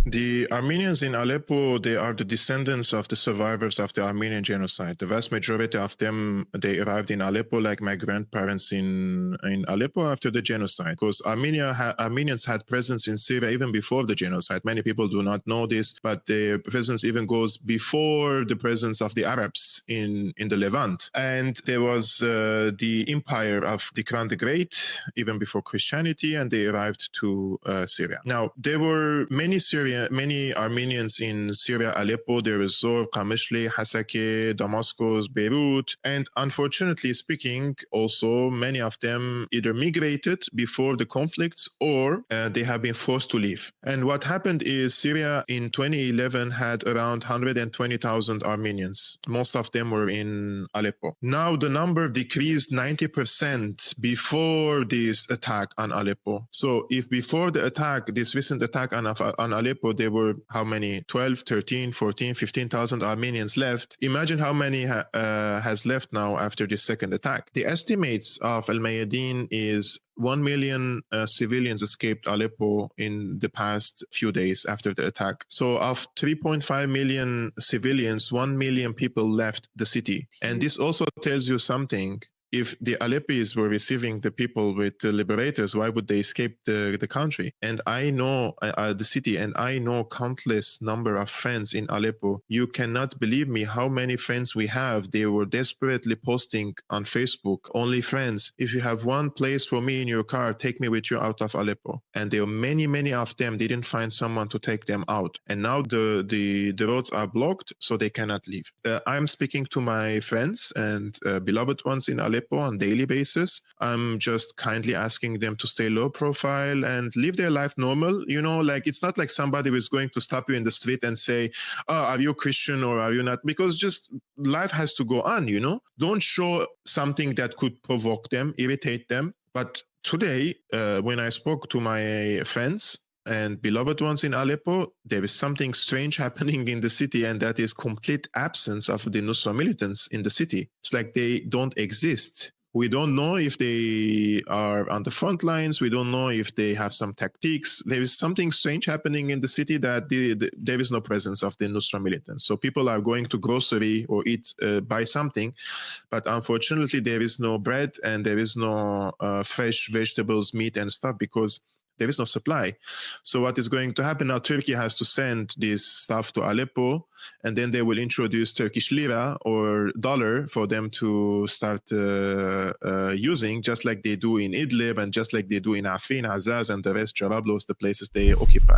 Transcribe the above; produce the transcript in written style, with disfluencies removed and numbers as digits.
The Armenians in Aleppo, they are the descendants of the survivors of the Armenian genocide. The vast majority of them, they arrived in Aleppo like my grandparents in Aleppo after the genocide. Because Armenians had presence in Syria even before the genocide. Many people do not know this, but their presence even goes before the presence of the Arabs in the Levant. And there was the empire of the Khan the Great, even before Christianity, and they arrived to Syria. Now, there were many Armenians in Syria, Aleppo, Deir ez-Zor, Qamishli, Hasake, Damascus, Beirut, and unfortunately speaking, also many of them either migrated before the conflicts or they have been forced to leave. And what happened is Syria in 2011 had around 120,000 Armenians. Most of them were in Aleppo. Now the number decreased 90% before this attack on Aleppo. So if before the attack, this recent attack on Aleppo, there were how many? 12, 13, 14, 15,000 Armenians left. Imagine how many has left now after this second attack. The estimates of Al-Mayadeen is 1 million civilians escaped Aleppo in the past few days after the attack. So of 3.5 million civilians, 1 million people left the city. And this also tells you something. If the Aleppis were receiving the people with the liberators, why would they escape the country? And I know the city, and I know countless number of friends in Aleppo. You cannot believe me how many friends we have. They were desperately posting on Facebook, only friends. If you have one place for me in your car, take me with you out of Aleppo. And there were many of them didn't find someone to take them out. And now the roads are blocked, so they cannot leave. I'm speaking to my friends and beloved ones in Aleppo on daily basis. I'm just kindly asking them to stay low profile and live their life normal. You know, like it's not like somebody is going to stop you in the street and say, oh, are you Christian or are you not? Because just life has to go on, you know. Don't show something that could provoke them, irritate them. But today, when I spoke to my friends and beloved ones in Aleppo, there is something strange happening in the city, and that is complete absence of the Nusra militants in the city. It's like they don't exist. We don't know if they are on the front lines. We don't know if they have some tactics. There is something strange happening in the city that there is no presence of the Nusra militants. So people are going to grocery or buy something, but unfortunately there is no bread and there is no fresh vegetables, meat and stuff because there is no supply. So what is going to happen now? Turkey has to send this stuff to Aleppo, and then they will introduce Turkish lira or dollar for them to start using, just like they do in Idlib and just like they do in Afrin, Azaz, and the rest, Jarablus, the places they occupy.